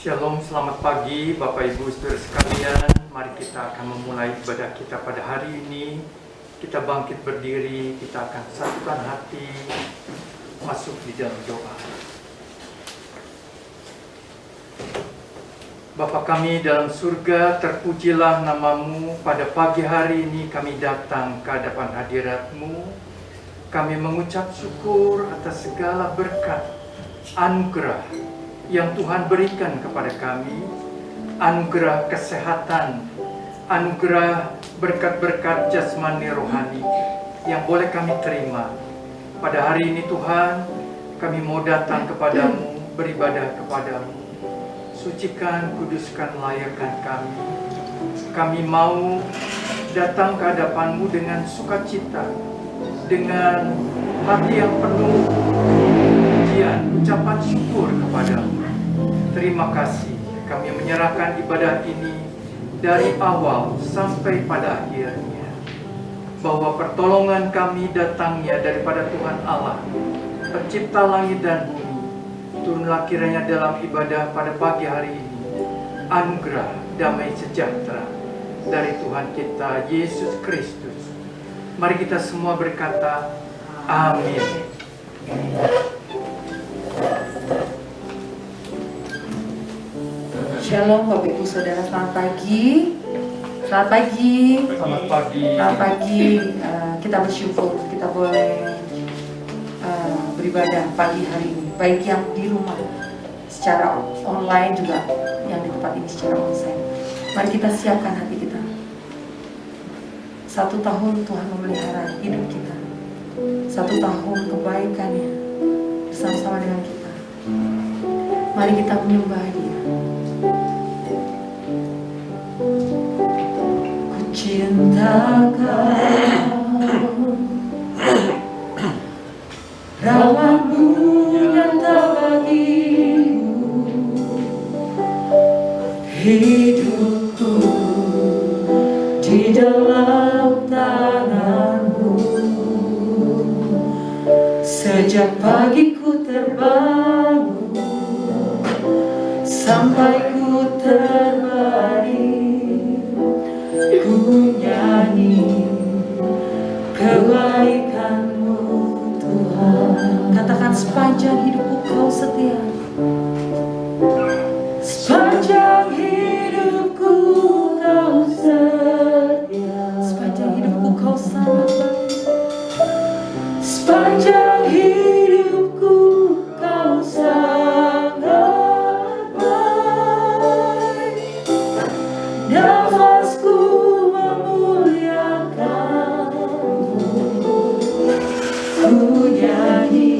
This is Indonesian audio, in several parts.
Shalom, selamat pagi Bapak Ibu Saudara sekalian. Mari kita akan memulai ibadah kita pada hari ini. Kita bangkit berdiri, kita akan satukan hati, masuk di dalam doa. Bapa kami dalam surga, terpujilah nama-Mu. Pada pagi hari ini kami datang ke hadapan hadirat-Mu. Kami mengucap syukur atas segala berkat, anugerah yang Tuhan berikan kepada kami, anugerah kesehatan, anugerah berkat-berkat jasmani rohani yang boleh kami terima. Pada hari ini Tuhan, kami mau datang kepadamu, beribadah kepadamu. Sucikan, kuduskan, layakkan kami. Kami mau datang ke hadapan-Mu dengan sukacita, dengan hati yang penuh pujian, ucapan syukur kepadamu. Terima kasih, kami menyerahkan ibadah ini dari awal sampai pada akhirnya, bahwa pertolongan kami datangnya daripada Tuhan Allah, pencipta langit dan bumi. Turunlah kiranya dalam ibadah pada pagi hari ini anugerah damai sejahtera dari Tuhan kita Yesus Kristus. Mari kita semua berkata amin. Shalom Bapak Ibu Saudara, selamat pagi. Selamat pagi. Selamat pagi. Selamat pagi. Kita bersyukur kita boleh beribadah pagi hari ini, baik yang di rumah secara online juga yang di tempat ini secara onsite. Mari kita siapkan hati kita. 1 tahun Tuhan memelihara hidup kita. 1 tahun kebaikannya bersama-sama dengan kita. Mari kita menyembah Dia. Ku cinta Kau, rahmat-Mu nyata bagiku, hidupku di dalam tangan-Mu. Sejak pagiku terbangun sampai ku terbaring, ku nyanyi kebaikan-Mu Tuhan. Katakan, sepanjang hidupku Kau setia. Sepanjang hidupku Kau setia. Sepanjang hidupku Kau sangat baik. Sepanjang hidupku Kau sangat baik. Nafasku memuliakan-Mu, ku nyanyi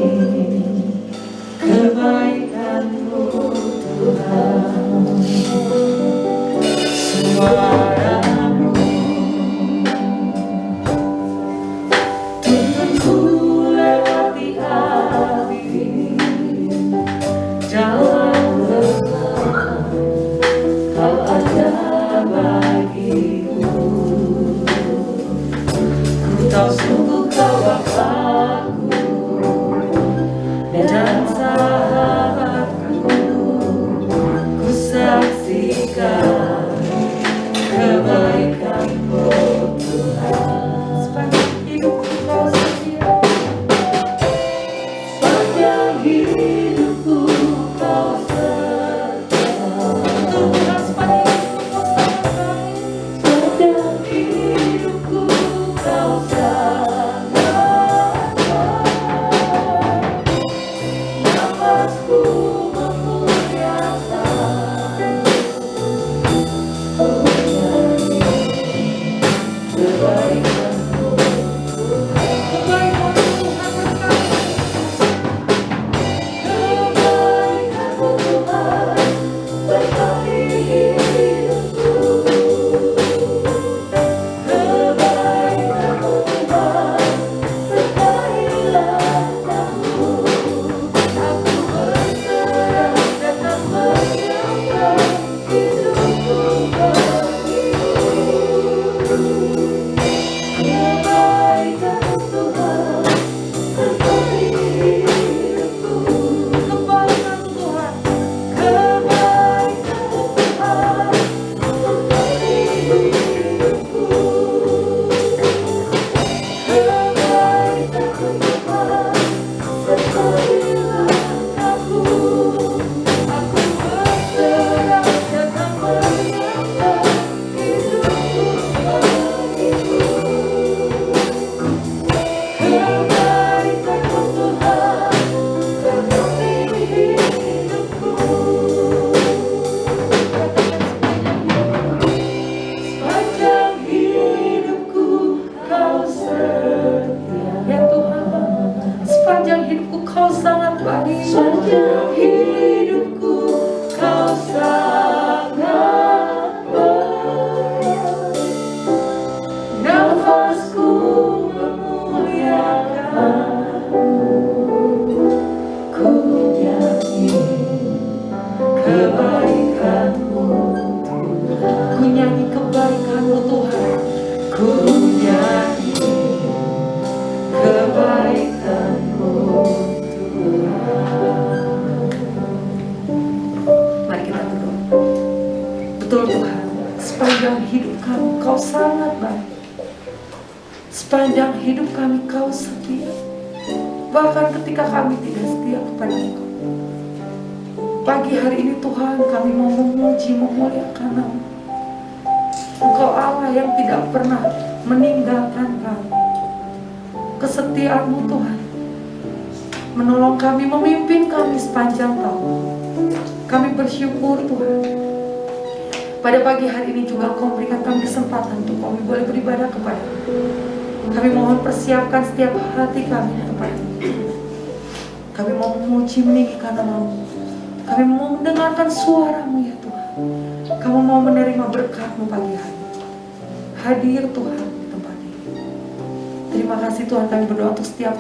Dalam hidup kami Kau sangat baik. Sepanjang hidup kami Kau setia. Bahkan ketika kami tidak setia kepada Engkau. Pagi hari ini Tuhan, kami mau memuji, memuliakan Nama. Engkau Allah yang tidak pernah meninggalkan kami. Kesetiaan-Mu Tuhan menolong kami, memimpin kami sepanjang tahun. Kami bersyukur Tuhan. Pada pagi hari ini juga Engkau memberikan kami kesempatan untuk kami boleh beribadah kepada-Mu. Kami mohon persiapkan setiap hati kami kepada-Mu. Kami mau memuji, meninggikan Nama-Mu. Kami mau mendengarkan suara-Mu ya Tuhan. Kamu mau menerima berkat-Mu pagi hari. Hadir Tuhan di tempat ini. Terima kasih Tuhan, kami berdoa untuk setiap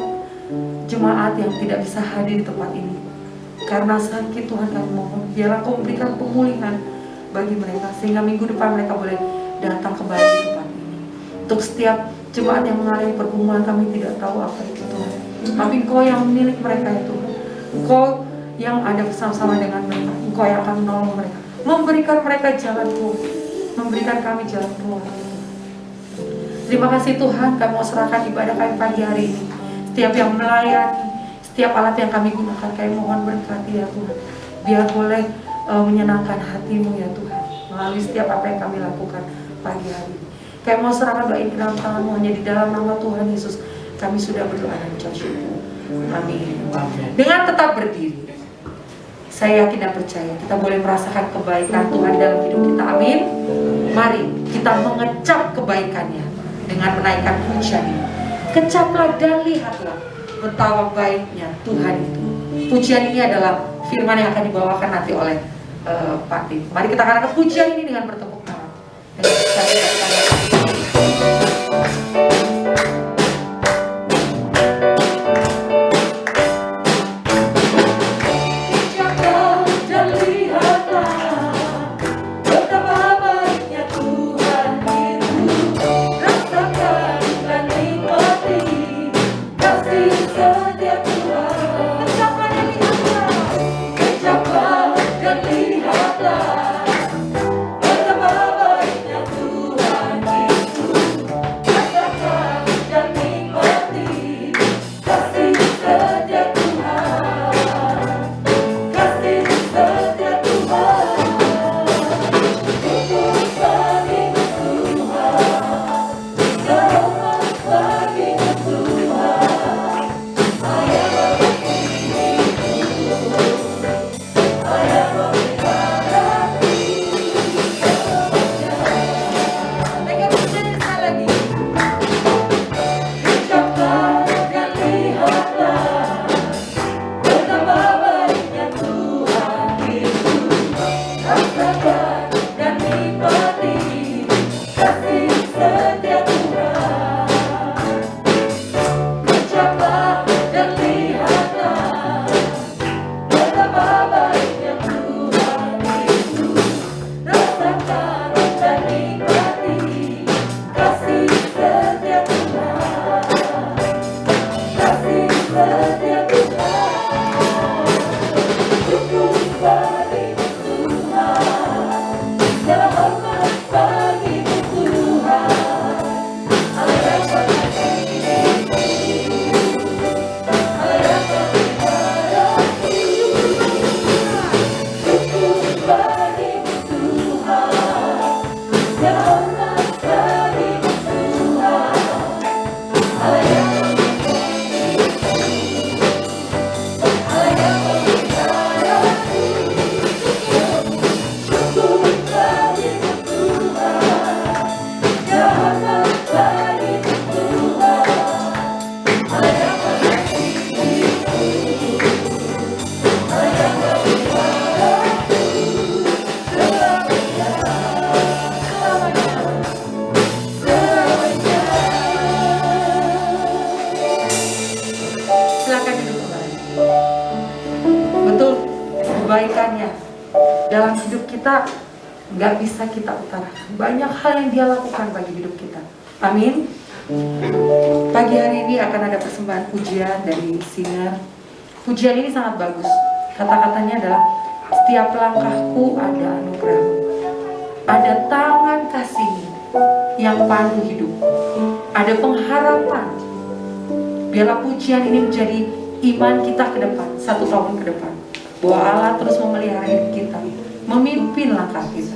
jemaat yang tidak bisa hadir di tempat ini. Karena sakit Tuhan, kami mohon biarlah Kau memberikan pemulihan bagi mereka, sehingga minggu depan mereka boleh datang kembali di tempat ini. Untuk setiap jemaat yang mengalami pergumulan, kami tidak tahu apa itu Tuhan, tapi Engkau yang milik mereka ya Tuhan. Engkau yang ada bersama-sama dengan mereka. Engkau yang akan menolong mereka, memberikan mereka jalan keluar, memberikan kami jalan keluar. Terima kasih Tuhan, kami mau serahkan ibadah kami pagi hari ini. Setiap yang melayani, setiap alat yang kami gunakan, kami mohon berkati ya Tuhan. Biar boleh menyenangkan hati-Mu ya Tuhan, melalui setiap apa yang kami lakukan pagi hari ini. Kami mau serahkan doa ini dalam tangan-Mu, hanya di dalam nama Tuhan Yesus kami sudah berdoa dan ucap syukur. Amin. Dengan tetap berdiri, saya yakin dan percaya kita boleh merasakan kebaikan Tuhan dalam hidup kita. Amin. Mari kita mengecap kebaikannya dengan menaikkan pujian ini. Kecaplah dan lihatlah betapa baiknya Tuhan itu. Pujian ini adalah firman yang akan dibawakan nanti oleh Pak Dim. Mari kita katakan pujian ini dengan bertepuk tangan. kebaikannya dalam hidup kita nggak bisa kita utarakan. Banyak hal yang Dia lakukan bagi hidup kita. Amin. Pagi hari ini akan ada persembahan pujian dari singer. Pujian ini sangat bagus. Kata-katanya adalah setiap langkahku ada anugerahmu. ada tangan kasih yang pandu hidup, ada pengharapan. Biarlah pujian ini menjadi iman kita ke depan, 1 tahun ke depan, bahwa Allah terus memelihara hidup kita, memimpin langkah kita.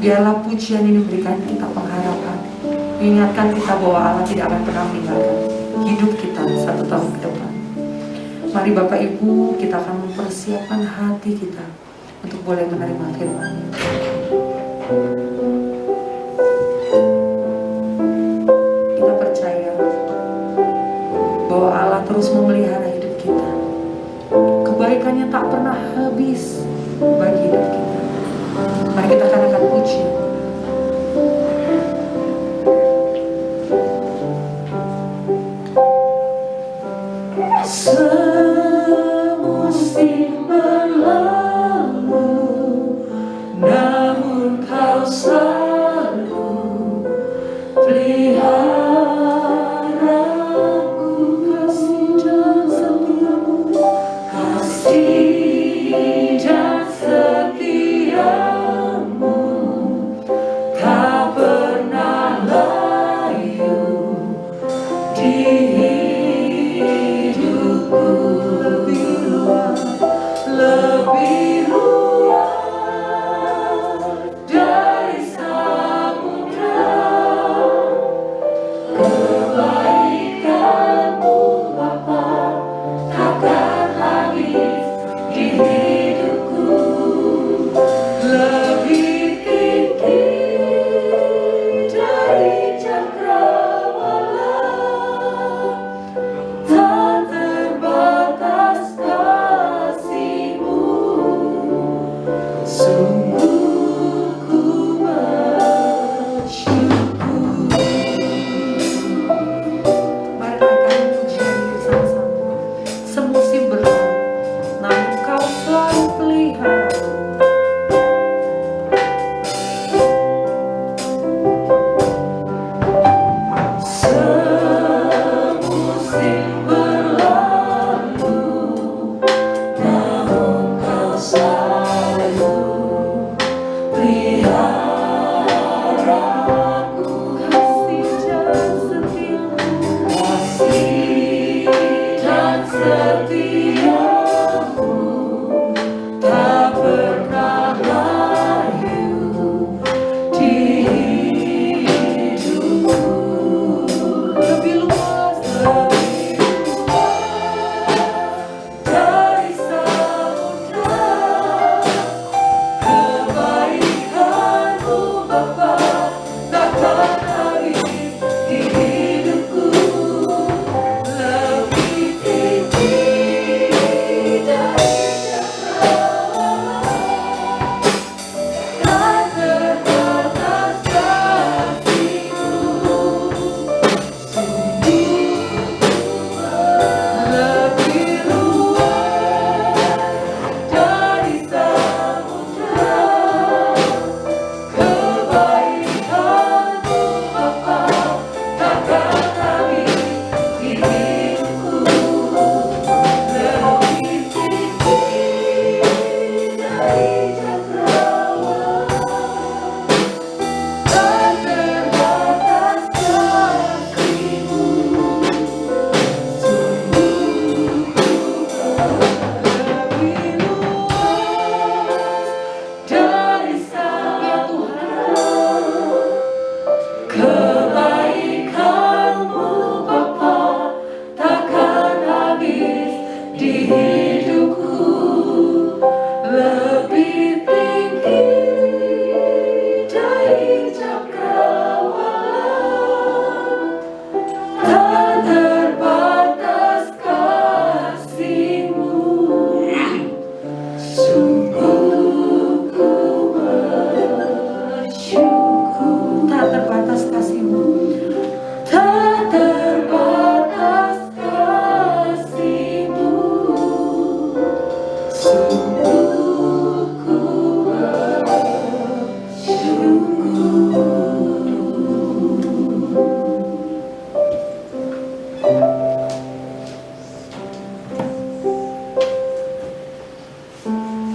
Biarlah pujian ini berikan kita pengharapan, mengingatkan kita bahwa Allah tidak akan pernah meninggalkan hidup kita 1 tahun ke depan. Mari Bapak Ibu, kita akan mempersiapkan hati kita untuk boleh menerima firman-Nya. Kita percaya bahwa Allah terus memelihara hidup kita. Kebaikannya tak pernah habis bagi hidup kita. Mari kita katakan puji. Semusim berlalu, namun Kau selalu peliharaku. Kasih dan setiamu, kasih dan setiamu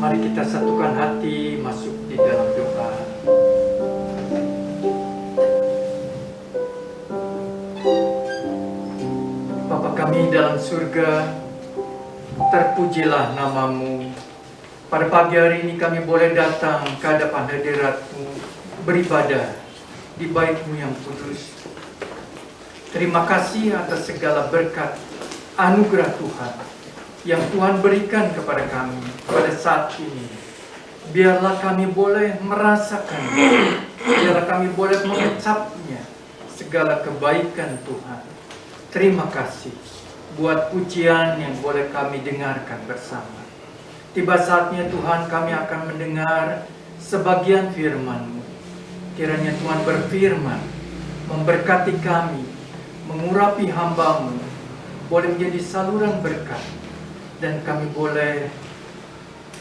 Mari kita satukan hati masuk di dalam doa. Bapa kami dalam surga, terpujilah nama-Mu. Pada pagi hari ini kami boleh datang ke hadapan hadirat-Mu, beribadah di bait-Mu yang kudus. Terima kasih atas segala berkat anugerah Tuhan yang Tuhan berikan kepada kami pada saat ini. Biarlah kami boleh merasakan, biarlah kami boleh mengecapnya segala kebaikan Tuhan. Terima kasih buat pujian yang boleh kami dengarkan bersama. Tiba saatnya Tuhan kami akan mendengar sebagian firman-Mu. Kiranya Tuhan berfirman, memberkati kami, mengurapi hamba-Mu, boleh menjadi saluran berkat, dan kami boleh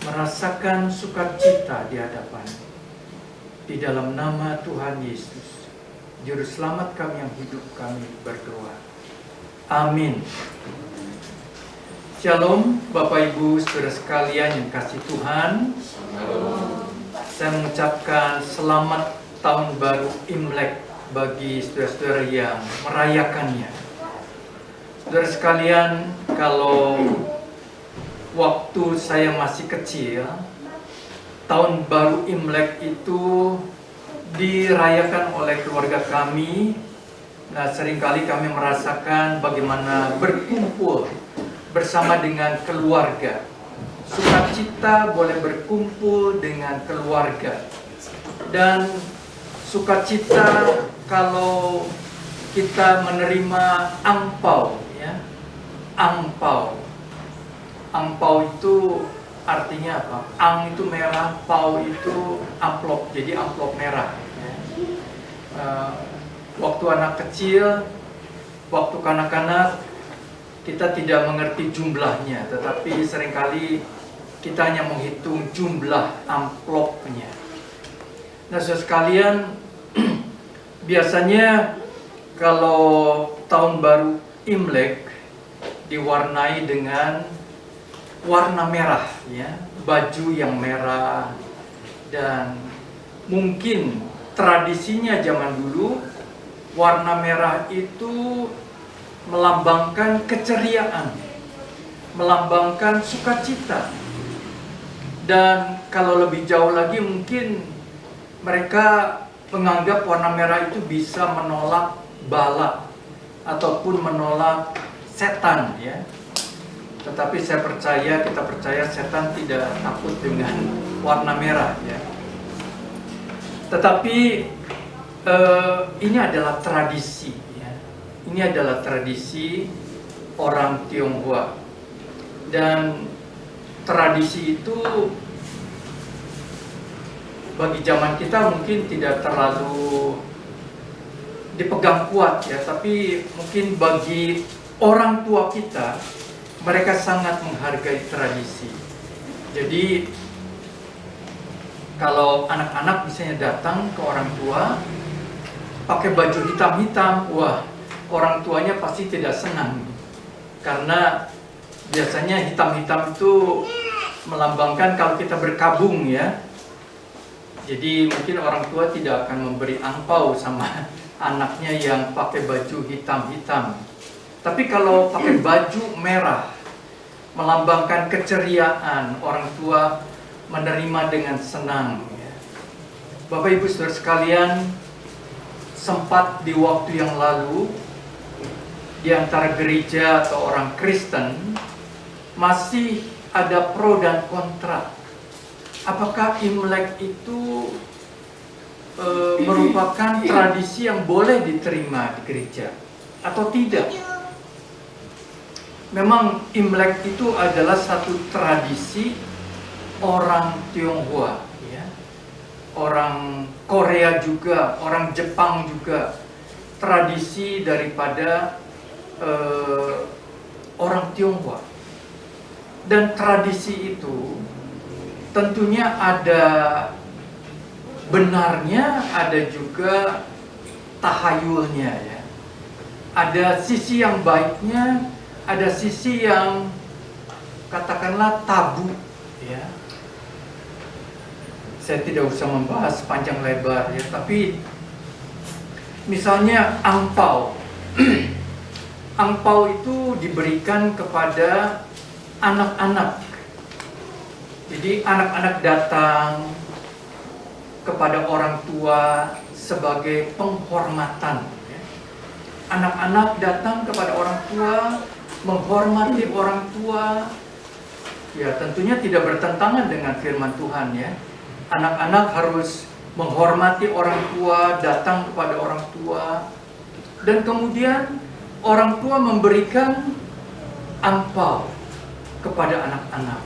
merasakan sukacita di hadapan. Di dalam nama Tuhan Yesus, Juru Selamat kami yang hidup, kami berdoa. Amin. Shalom Bapak Ibu Saudara sekalian yang kasih Tuhan. Saya mengucapkan selamat tahun baru Imlek bagi saudara-saudara yang merayakannya. Saudara sekalian, kalau waktu saya masih kecil, tahun baru Imlek itu dirayakan oleh keluarga kami. Nah, seringkali kami merasakan bagaimana berkumpul bersama dengan keluarga. Sukacita boleh berkumpul dengan keluarga. Dan sukacita kalau kita menerima angpau, ya. Angpau. Angpau itu artinya apa? Ang itu merah, pau itu amplop, jadi amplop merah. Ya. Waktu anak kecil, waktu kanak-kanak, kita tidak mengerti jumlahnya, tetapi seringkali kita hanya menghitung jumlah amplopnya. Nah, saudara sekalian, biasanya kalau tahun baru Imlek diwarnai dengan warna merah, ya, baju yang merah, dan mungkin tradisinya zaman dulu warna merah itu melambangkan keceriaan, melambangkan sukacita. Dan kalau lebih jauh lagi mungkin mereka menganggap warna merah itu bisa menolak bala ataupun menolak setan, ya. Tetapi saya percaya, kita percaya setan tidak takut dengan warna merah, ya. Tetapi ini adalah tradisi, ya. Ini adalah tradisi orang Tionghoa. Dan tradisi itu bagi zaman kita mungkin tidak terlalu dipegang kuat, ya, tapi mungkin bagi orang tua kita, mereka sangat menghargai tradisi. Jadi kalau anak-anak misalnya datang ke orang tua pakai baju hitam-hitam, wah, orang tuanya pasti tidak senang, karena biasanya hitam-hitam itu melambangkan kalau kita berkabung, ya. Jadi mungkin orang tua tidak akan memberi angpau sama anaknya yang pakai baju hitam-hitam. Tapi kalau pakai baju merah, melambangkan keceriaan, orang tua menerima dengan senang, ya. Bapak Ibu Saudara sekalian, sempat di waktu yang lalu di antara gereja atau orang Kristen masih ada pro dan kontra. Apakah Imlek itu merupakan tradisi yang boleh diterima di gereja atau tidak? Memang Imlek itu adalah satu tradisi orang Tionghoa, ya. Orang Korea juga, orang Jepang juga, tradisi daripada orang Tionghoa. Dan tradisi itu tentunya ada benarnya, ada juga tahayulnya, ya. Ada sisi yang baiknya, ada sisi yang katakanlah tabu, ya. saya tidak usah membahas panjang lebar ya, tapi misalnya angpau. Angpau itu diberikan kepada anak-anak. Jadi anak-anak datang kepada orang tua sebagai penghormatan. Anak-anak datang kepada orang tua, menghormati orang tua. Ya, tentunya tidak bertentangan dengan firman Tuhan ya. Anak-anak harus menghormati orang tua, datang kepada orang tua. Dan kemudian orang tua memberikan angpau kepada anak-anak.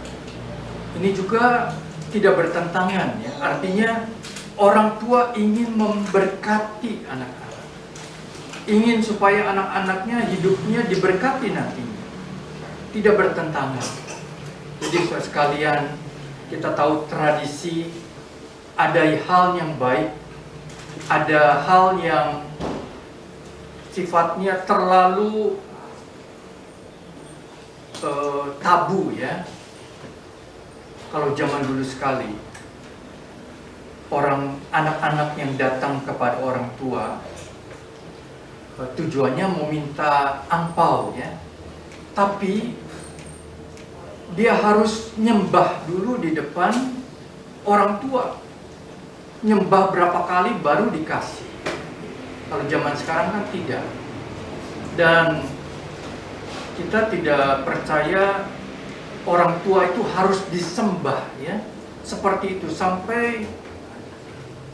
Ini juga tidak bertentangan ya. Artinya orang tua ingin memberkati anak-anak. Ingin supaya anak-anaknya hidupnya diberkati nantinya. Tidak bertentangan. Jadi saudara sekalian, kita tahu tradisi, ada hal yang baik, ada hal yang sifatnya terlalu tabu ya. Kalau zaman dulu sekali, anak-anak yang datang kepada orang tua, tujuannya mau minta angpau ya. Tapi dia harus nyembah dulu di depan orang tua. Nyembah berapa kali baru dikasih. Kalau zaman sekarang kan tidak. Dan kita tidak percaya orang tua itu harus disembah ya. Seperti itu sampai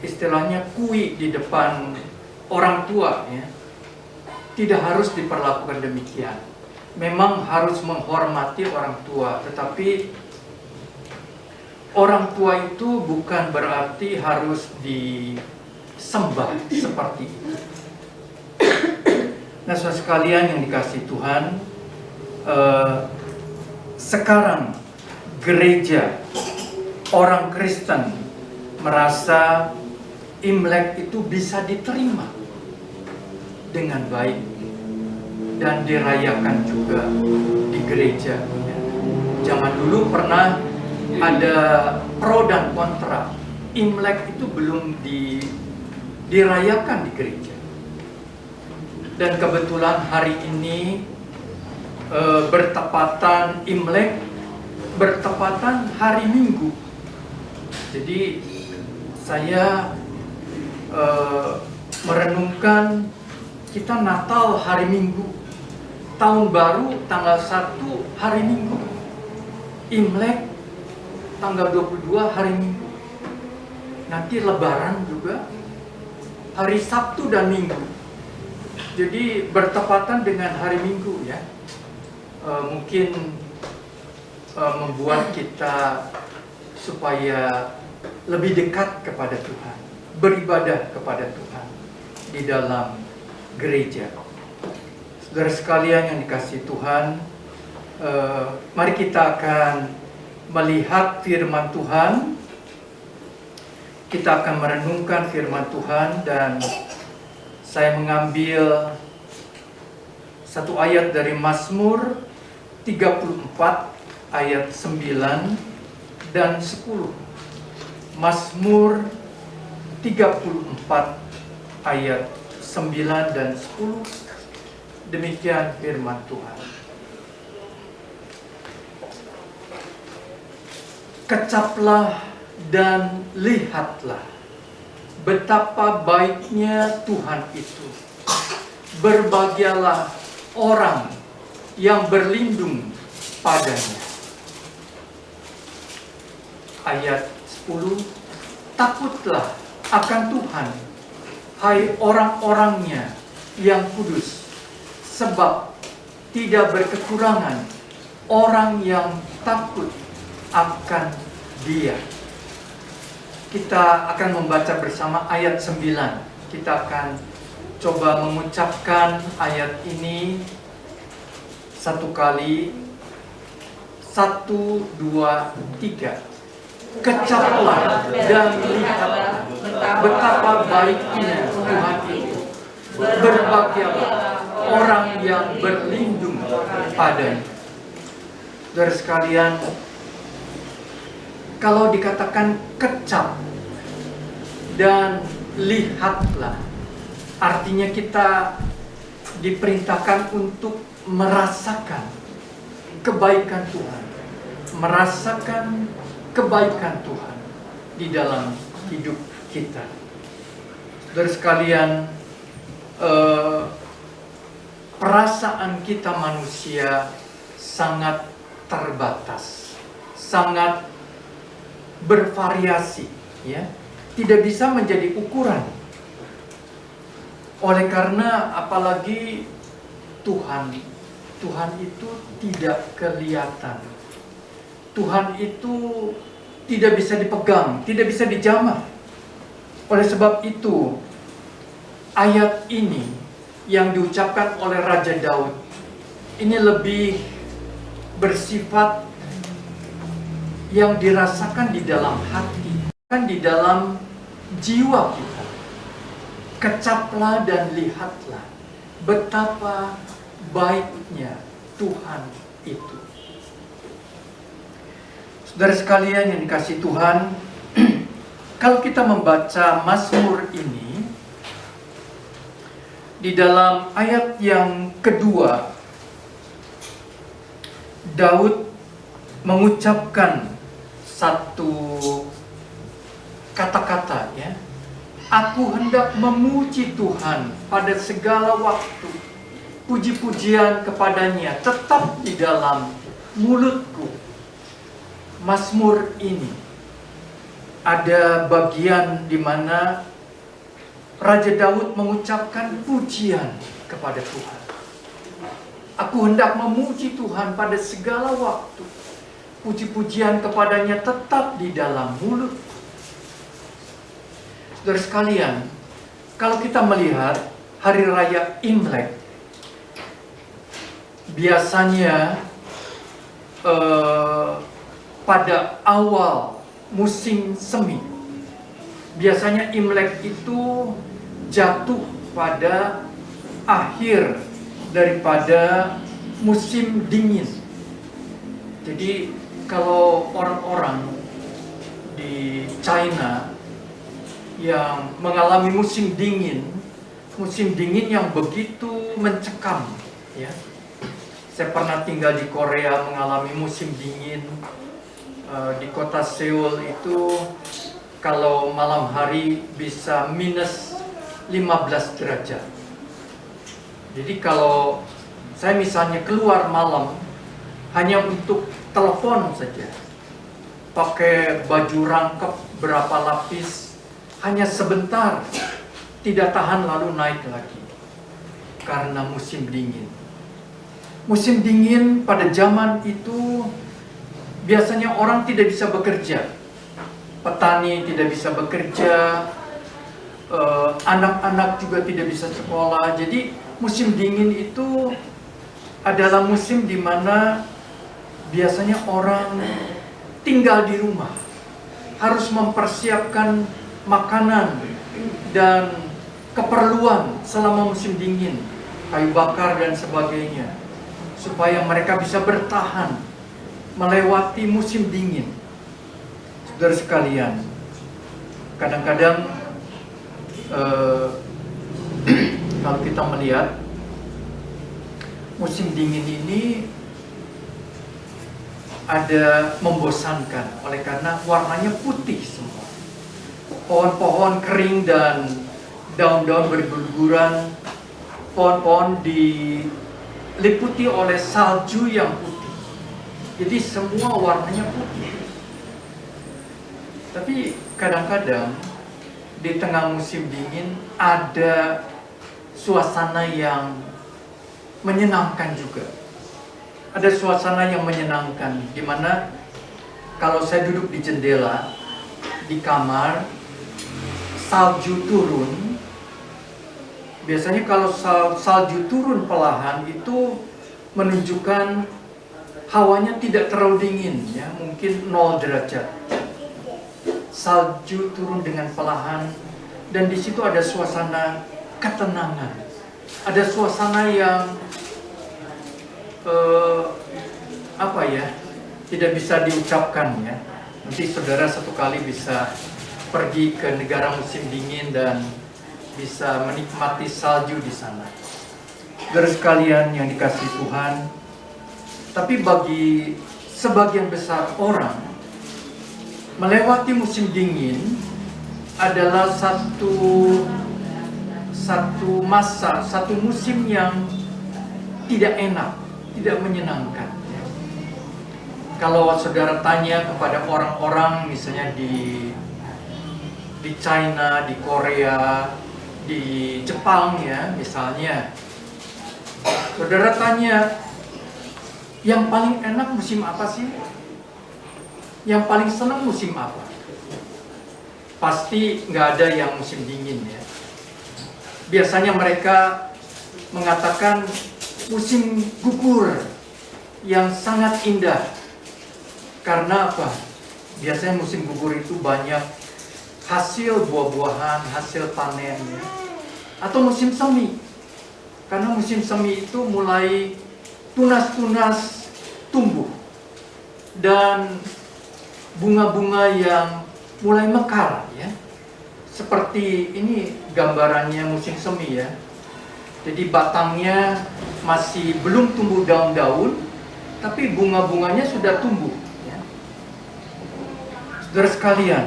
istilahnya kui di depan orang tua ya. Tidak harus diperlakukan demikian. Memang harus menghormati orang tua, tetapi orang tua itu bukan berarti harus disembah seperti itu. Nah, saudara sekalian yang dikasihi Tuhan, sekarang gereja, orang Kristen merasa Imlek itu bisa diterima dengan baik dan dirayakan juga di gereja. Zaman dulu pernah ada pro dan kontra. Imlek itu belum dirayakan di gereja. Dan kebetulan hari ini bertepatan Imlek, bertepatan hari Minggu. Jadi saya merenungkan kita Natal hari Minggu, Tahun Baru tanggal 1 hari Minggu, Imlek tanggal 22 hari Minggu, nanti Lebaran juga hari Sabtu dan Minggu. Jadi bertepatan dengan hari Minggu ya. Mungkin membuat kita supaya lebih dekat kepada Tuhan, beribadah kepada Tuhan di dalam gereja. Saudara sekalian yang dikasihi Tuhan, mari kita akan melihat firman Tuhan. Kita akan merenungkan firman Tuhan, dan saya mengambil satu ayat dari Mazmur 34 ayat 9 dan 10. Mazmur 34 ayat 9 dan 10. Demikian firman Tuhan. Kecaplah dan lihatlah betapa baiknya Tuhan itu. Berbahagialah orang yang berlindung padanya. Ayat 10. Takutlah akan Tuhan, hai orang-orangnya yang kudus, sebab tidak berkekurangan orang yang takut akan Dia. Kita akan membaca bersama ayat 9. Kita akan coba mengucapkan ayat ini satu kali. 1, 2, 3. Kecaplah dan lihatlah betapa baiknya Tuhan itu. Berbahagialah orang yang berlindung padanya. Saudara sekalian, kalau dikatakan kecap dan lihatlah. Artinya kita diperintahkan untuk merasakan kebaikan Tuhan. Merasakan kebaikan Tuhan di dalam hidup kita. Saudara sekalian, perasaan kita manusia sangat terbatas, sangat bervariasi, ya, tidak bisa menjadi ukuran. Oleh karena apalagi Tuhan itu tidak kelihatan. Tuhan itu tidak bisa dipegang, tidak bisa dijamah. Oleh sebab itu, ayat ini yang diucapkan oleh Raja Daud ini lebih bersifat yang dirasakan di dalam hati, kan di dalam jiwa kita. Kecaplah dan lihatlah betapa baiknya Tuhan itu. Saudara sekalian yang dikasihi Tuhan, kalau kita membaca Mazmur ini, di dalam ayat yang kedua, Daud mengucapkan satu kata-kata, ya. Aku hendak memuji Tuhan pada segala waktu. Puji-pujian kepadanya tetap di dalam mulutku. Mazmur ini ada bagian di mana Raja Daud mengucapkan pujian kepada Tuhan. Aku hendak memuji Tuhan pada segala waktu. Puji-pujian kepadanya tetap di dalam mulut. Saudara sekalian, kalau kita melihat Hari Raya Imlek, biasanya pada awal musim semi. Biasanya Imlek itu jatuh pada akhir daripada musim dingin. Jadi kalau orang-orang di China yang mengalami musim dingin yang begitu mencekam, ya. Saya pernah tinggal di Korea mengalami musim dingin. Di kota Seoul itu kalau malam hari bisa minus 15 derajat. Jadi kalau saya misalnya keluar malam hanya untuk telepon saja, pakai baju rangkap berapa lapis, hanya sebentar, tidak tahan lalu naik lagi karena musim dingin. Musim dingin pada zaman itu biasanya orang tidak bisa bekerja, petani tidak bisa bekerja, anak-anak juga tidak bisa sekolah. Jadi musim dingin itu adalah musim di mana biasanya orang tinggal di rumah, harus mempersiapkan makanan dan keperluan selama musim dingin, kayu bakar dan sebagainya, supaya mereka bisa bertahan melewati musim dingin. Saudara sekalian, kadang-kadang kalau kita melihat musim dingin ini ada membosankan oleh karena warnanya putih semua. Pohon-pohon kering dan daun-daun berguguran. Pohon-pohon diliputi oleh salju yang putih. Jadi semua warnanya putih. Tapi kadang-kadang di tengah musim dingin ada suasana yang menyenangkan juga. Ada suasana yang menyenangkan, di mana kalau saya duduk di jendela, di kamar, salju turun. Biasanya kalau salju turun perlahan itu menunjukkan hawanya tidak terlalu dingin, ya, mungkin 0 derajat. Salju turun dengan perlahan, dan di situ ada suasana ketenangan, ada suasana yang tidak bisa diucapkan, ya. Nanti saudara satu kali bisa pergi ke negara musim dingin dan bisa menikmati salju di sana. Saudara sekalian yang dikasihi Tuhan, tapi bagi sebagian besar orang, melewati musim dingin adalah satu masa, satu musim yang tidak enak, tidak menyenangkan. Kalau saudara tanya kepada orang-orang misalnya di China, di Korea, di Jepang ya misalnya, saudara tanya, yang paling enak musim apa sih? Yang paling senang musim apa? Pasti nggak ada yang musim dingin ya. Biasanya mereka mengatakan musim gugur yang sangat indah. Karena apa? Biasanya musim gugur itu banyak hasil buah-buahan, hasil panen ya. Atau musim semi. Karena musim semi itu mulai tunas-tunas tumbuh dan bunga-bunga yang mulai mekar ya. Seperti ini gambarannya musim semi ya. Jadi batangnya masih belum tumbuh daun-daun, tapi bunga-bunganya sudah tumbuh ya. Saudara sekalian,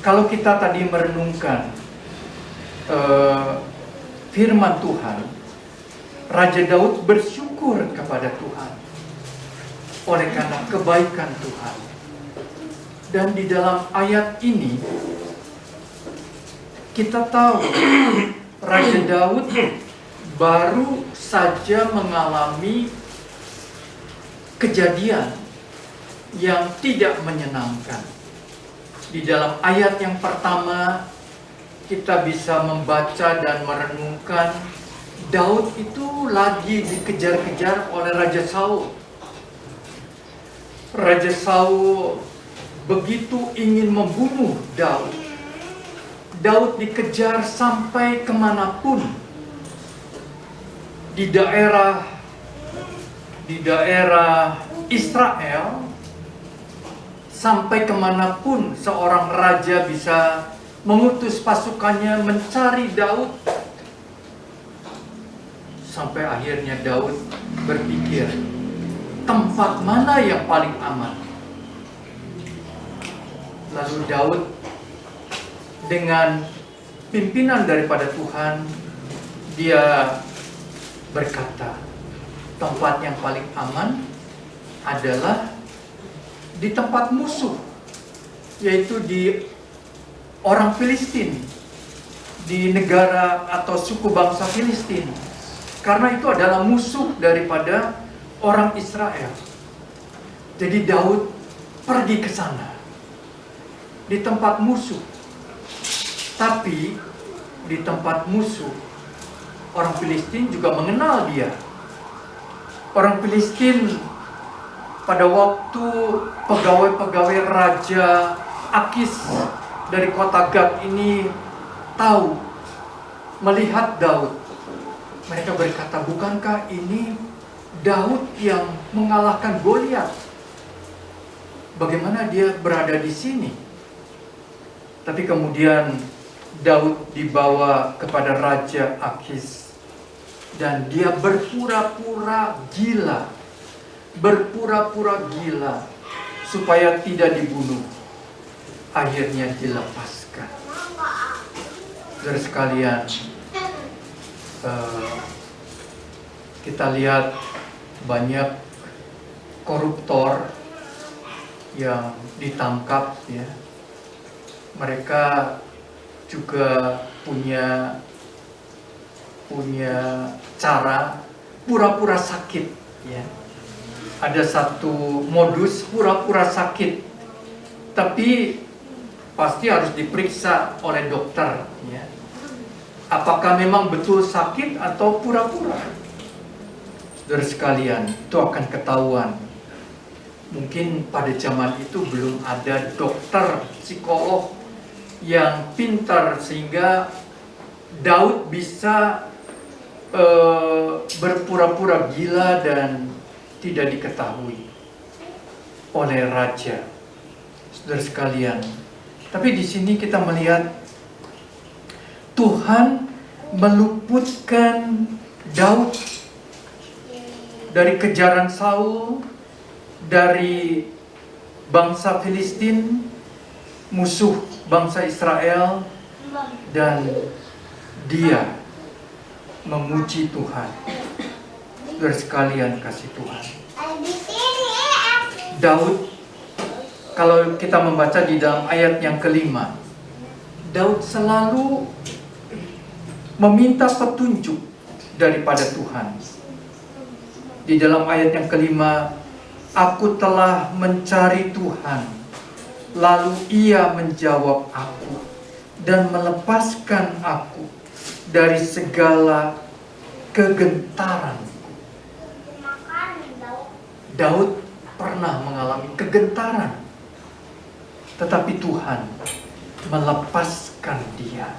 kalau kita tadi merenungkan firman Tuhan, Raja Daud bersyukur kepada Tuhan oleh karena kebaikan Tuhan. Dan di dalam ayat ini kita tahu Raja Daud baru saja mengalami kejadian yang tidak menyenangkan. Di dalam ayat yang pertama kita bisa membaca dan merenungkan Daud itu lagi dikejar-kejar oleh Raja Saul. Raja Saul begitu ingin membunuh Daud. Daud dikejar sampai kemanapun. Di daerah Israel, sampai kemanapun seorang raja bisa mengutus pasukannya mencari Daud. Sampai akhirnya Daud berpikir, tempat mana yang paling aman? Lalu Daud dengan pimpinan daripada Tuhan, dia berkata, tempat yang paling aman adalah di tempat musuh, yaitu di orang Filistin, di negara atau suku bangsa Filistin. Karena itu adalah musuh daripada orang Israel. Jadi Daud pergi ke sana, di tempat musuh. Tapi di tempat musuh, orang Filistin juga mengenal dia. Orang Filistin pada waktu pegawai-pegawai Raja Akis dari kota Gat ini tahu, melihat Daud, mereka berkata, bukankah ini Daud yang mengalahkan Goliat? Bagaimana dia berada di sini? Tapi kemudian Daud dibawa kepada Raja Akis dan dia berpura-pura gila. Berpura-pura gila supaya tidak dibunuh. Akhirnya dilepaskan. Saudara sekalian, kita lihat banyak koruptor yang ditangkap ya. Mereka juga punya cara pura-pura sakit ya. Ada satu modus pura-pura sakit, tapi pasti harus diperiksa oleh dokter ya. Apakah memang betul sakit atau pura-pura? Saudara sekalian, itu akan ketahuan. Mungkin pada zaman itu belum ada dokter, psikolog yang pintar sehingga Daud bisa berpura-pura gila dan tidak diketahui oleh raja. Saudara sekalian, tapi di sini kita melihat Tuhan meluputkan Daud dari kejaran Saul, dari bangsa Filistin, musuh bangsa Israel, dan dia memuji Tuhan. Saudara sekalian kasih Tuhan, Daud, kalau kita membaca di dalam ayat yang kelima, Daud selalu meminta petunjuk daripada Tuhan. Di dalam ayat yang kelima, aku telah mencari Tuhan, lalu Ia menjawab aku dan melepaskan aku dari segala kegentaran. Daud pernah mengalami kegentaran, tetapi Tuhan melepaskan dia.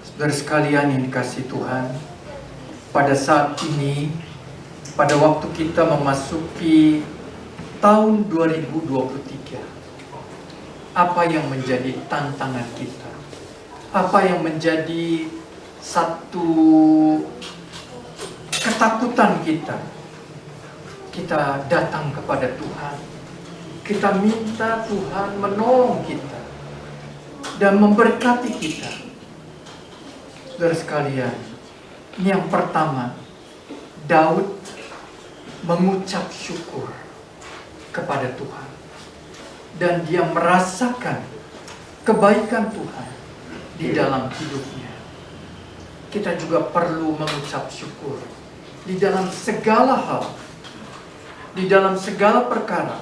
Saudara sekalian yang dikasihi Tuhan, pada saat ini, pada waktu kita memasuki tahun 2023, apa yang menjadi tantangan kita? Apa yang menjadi satu ketakutan kita? Kita datang kepada Tuhan, kita minta Tuhan menolong kita dan memberkati kita. Saudara sekalian, ini yang pertama, Daud mengucap syukur kepada Tuhan dan dia merasakan kebaikan Tuhan di dalam hidupnya. Kita juga perlu mengucap syukur di dalam segala hal, di dalam segala perkara,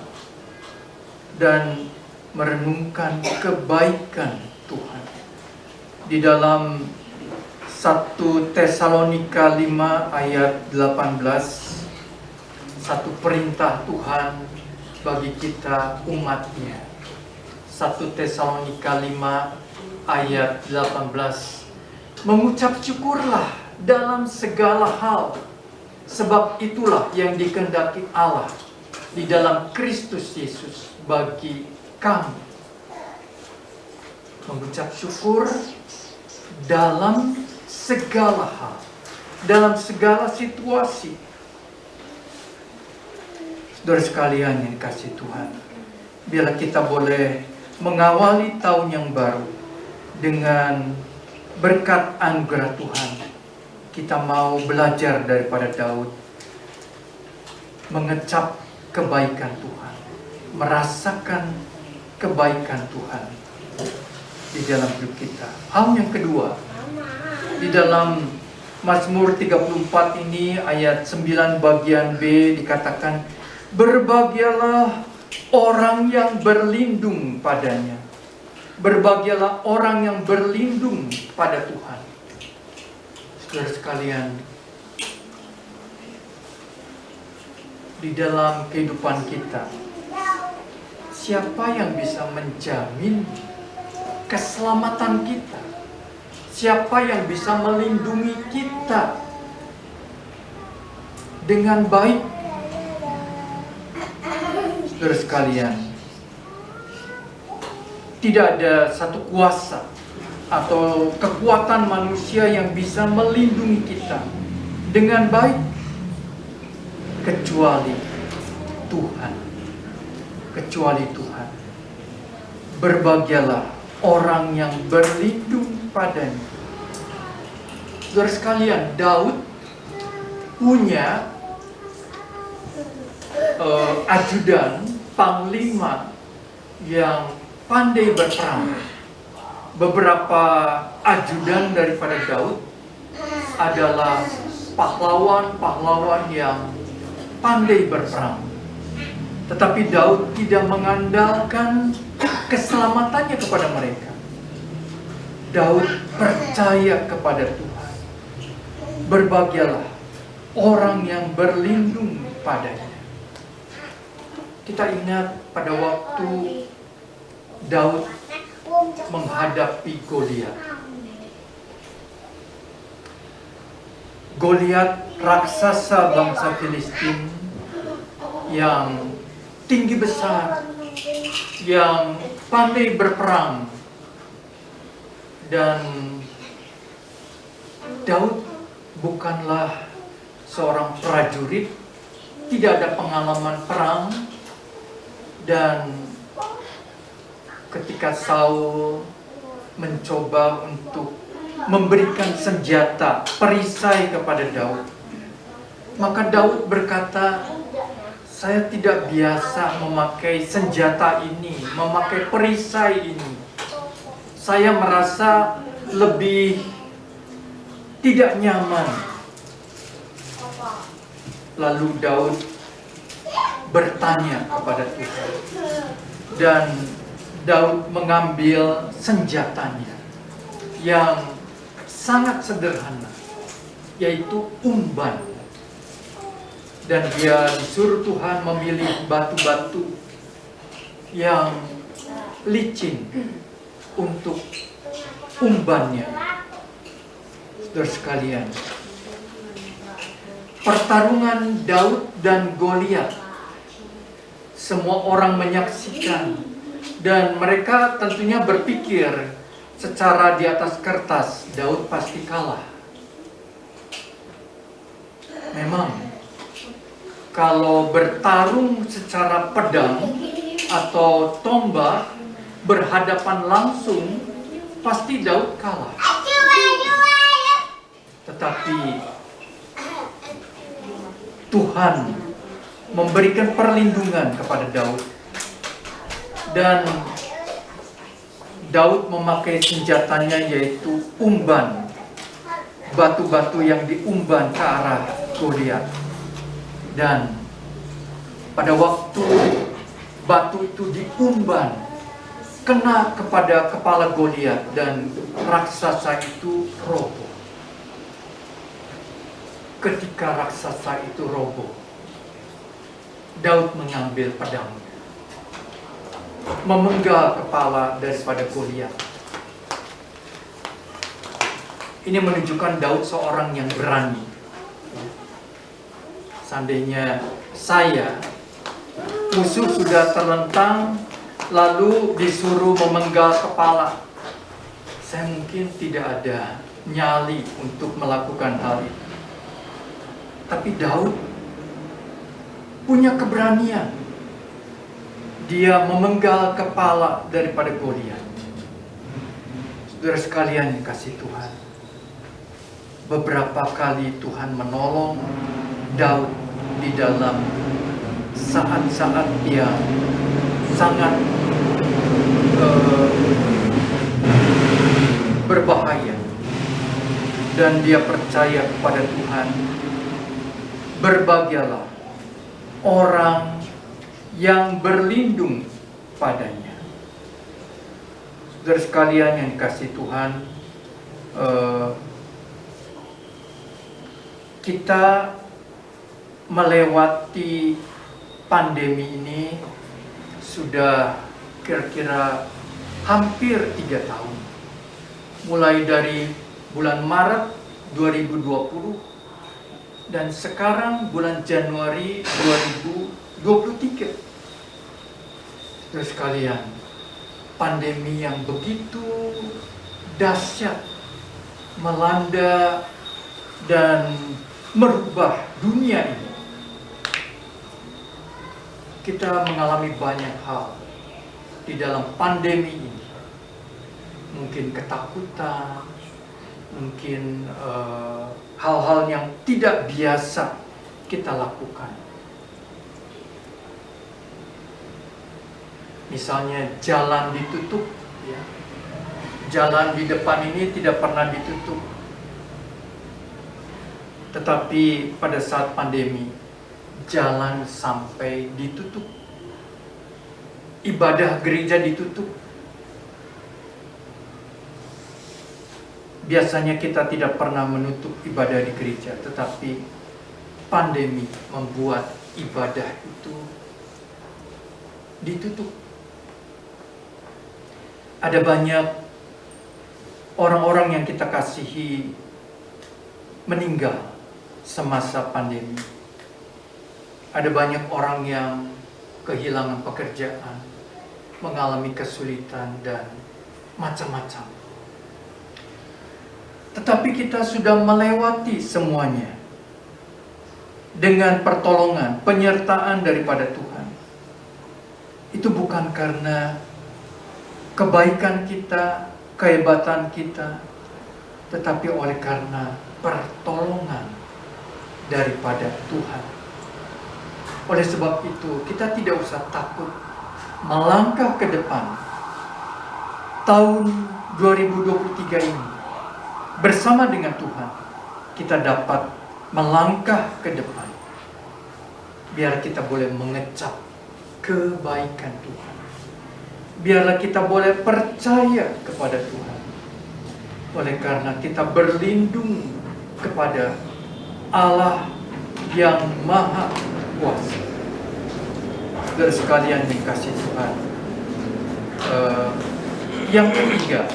dan merenungkan kebaikan Tuhan. Di dalam 1 Tesalonika 5 ayat 18, satu perintah Tuhan bagi kita umatnya. 1 Tesalonika 5 ayat 18, mengucap syukurlah dalam segala hal, sebab itulah yang dikehendaki Allah di dalam Kristus Yesus bagi kami. Mengucap syukur dalam segala hal, dalam segala situasi. Saudara sekalian yang dikasihi Tuhan, biarlah kita boleh mengawali tahun yang baru dengan berkat anugerah Tuhan. Kita mau belajar daripada Daud, mengecap kebaikan Tuhan, merasakan kebaikan Tuhan di dalam hidup kita. Hal yang kedua, di dalam Mazmur 34 ini ayat 9 bagian B dikatakan, berbahagialah orang yang berlindung padanya. Berbahagialah orang yang berlindung pada Tuhan. Saudara sekalian, di dalam kehidupan kita, siapa yang bisa menjamin keselamatan kita? Siapa yang bisa melindungi kita dengan baik? Saudara sekalian, tidak ada satu kuasa atau kekuatan manusia yang bisa melindungi kita dengan baik kecuali Tuhan. Kecuali Tuhan. Berbahagialah orang yang berlindung padanya. Saudara sekalian, Daud punya ajudan, panglima yang pandai berperang. Beberapa ajudan daripada Daud adalah pahlawan-pahlawan yang pandai berperang. Tetapi Daud tidak mengandalkan keselamatannya kepada mereka. Daud percaya kepada Tuhan. Berbahagialah orang yang berlindung padanya. Kita ingat pada waktu Daud menghadapi Goliat. Goliat raksasa bangsa Filistin yang tinggi besar, yang pandai berperang. Dan Daud bukanlah seorang prajurit, tidak ada pengalaman perang. Dan ketika Saul mencoba untuk memberikan senjata, perisai kepada Daud, maka Daud berkata, saya tidak biasa memakai senjata ini, memakai perisai ini. Saya merasa lebih tidak nyaman. Lalu Daud bertanya kepada Tuhan. Dan Daud mengambil senjatanya yang sangat sederhana, yaitu umban. Dan dia disuruh Tuhan memilih batu-batu yang licin untuk umbannya. Saudara sekalian, pertarungan Daud dan Goliat, semua orang menyaksikan, dan mereka tentunya berpikir secara di atas kertas, Daud pasti kalah. Memang kalau bertarung secara pedang atau tombak berhadapan langsung, pasti Daud kalah. Tetapi Tuhan memberikan perlindungan kepada Daud. Dan Daud memakai senjatanya, yaitu umban. Batu-batu yang diumban ke arah Goliat. Dan pada waktu batu itu diumban, kena kepada kepala Goliat, dan raksasa itu roboh. Ketika raksasa itu roboh, Daud mengambil pedangnya, memenggal kepala daripada Goliat. Ini menunjukkan Daud seorang yang berani. Seandainya saya, musuh sudah terlentang, lalu disuruh memenggal kepala, saya mungkin tidak ada nyali untuk melakukan hal itu. Tapi Daud punya keberanian. Dia memenggal kepala daripada Goliat. Saudara sekalian yang kasih Tuhan, beberapa kali Tuhan menolong Daud di dalam saat-saat yang sangat berbahaya, dan dia percaya kepada Tuhan. Berbahagialah orang yang berlindung padanya. Saudara sekalian yang dikasihi Tuhan, kita melewati pandemi ini sudah kira-kira hampir 3 tahun. Mulai dari bulan Maret 2020 dan sekarang bulan Januari 2023. Terus sekalian, pandemi yang begitu dahsyat melanda dan merubah dunia ini. Kita mengalami banyak hal di dalam pandemi ini. Mungkin ketakutan, mungkin hal-hal yang tidak biasa kita lakukan. Misalnya jalan ditutup, ya. Jalan di depan ini tidak pernah ditutup. Tetapi pada saat pandemi, jalan sampai ditutup. Ibadah gereja ditutup. Biasanya kita tidak pernah menutup ibadah di gereja, tetapi pandemi membuat ibadah itu ditutup. Ada banyak orang-orang yang kita kasihi meninggal semasa pandemi. Ada banyak orang yang kehilangan pekerjaan, mengalami kesulitan, dan macam-macam. Tetapi kita sudah melewati semuanya dengan pertolongan, penyertaan daripada Tuhan. Itu bukan karena kebaikan kita, kehebatan kita, tetapi oleh karena pertolongan daripada Tuhan. Oleh sebab itu, kita tidak usah takut melangkah ke depan. Tahun 2023 ini, bersama dengan Tuhan, kita dapat melangkah ke depan. Biar kita boleh mengecap kebaikan Tuhan. Biarlah kita boleh percaya kepada Tuhan. Oleh karena kita berlindung kepada Allah yang Maha Kuasa. Saudara sekalian yang kasih Tuhan, yang ketiga,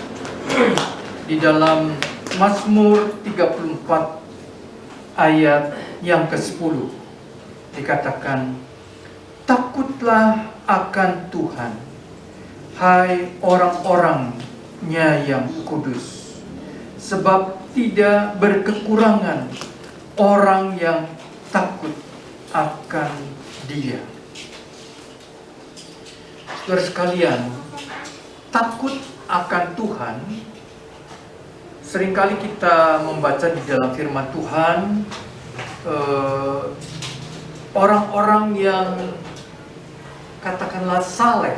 di dalam Mazmur 34 ayat yang ke-10 dikatakan, takutlah akan Tuhan, hai orang-orangnya yang kudus, sebab tidak berkekurangan orang yang takut akan Dia. Saudara sekalian, takut akan Tuhan, seringkali kita membaca di dalam firman Tuhan, orang-orang yang katakanlah saleh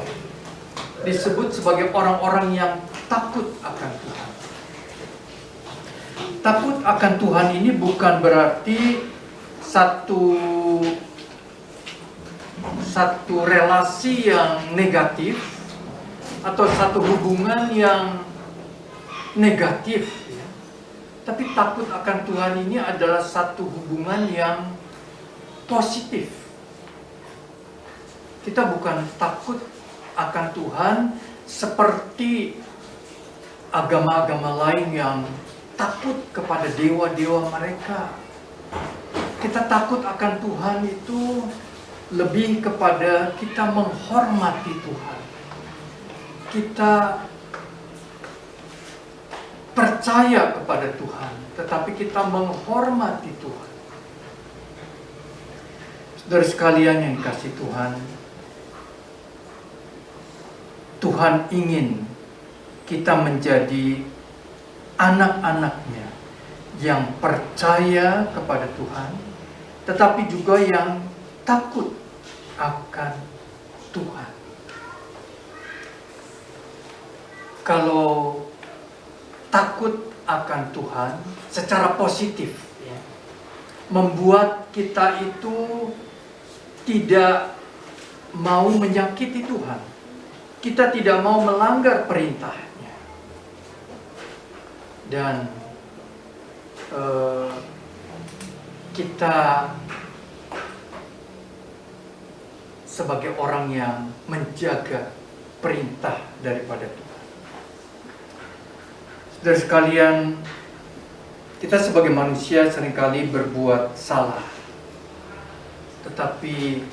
disebut sebagai orang-orang yang takut akan Tuhan. Takut akan Tuhan ini bukan berarti satu relasi yang negatif atau satu hubungan yang negatif, ya. Tapi takut akan Tuhan ini adalah satu hubungan yang positif. Kita bukan takut akan Tuhan seperti agama-agama lain yang takut kepada dewa-dewa mereka. Kita takut akan Tuhan itu lebih kepada kita menghormati Tuhan. Kita percaya kepada Tuhan, tetapi kita menghormati Tuhan. Saudara sekalian yang dikasihi Tuhan, Tuhan ingin kita menjadi anak-anaknya yang percaya kepada Tuhan, tetapi juga yang takut akan Tuhan. Kalau takut akan Tuhan secara positif, ya, membuat kita itu tidak mau menyakiti Tuhan. Kita tidak mau melanggar perintahnya. Dan kita sebagai orang yang menjaga perintah daripada Tuhan. Saudara sekalian, kita sebagai manusia seringkali berbuat salah. Tetapi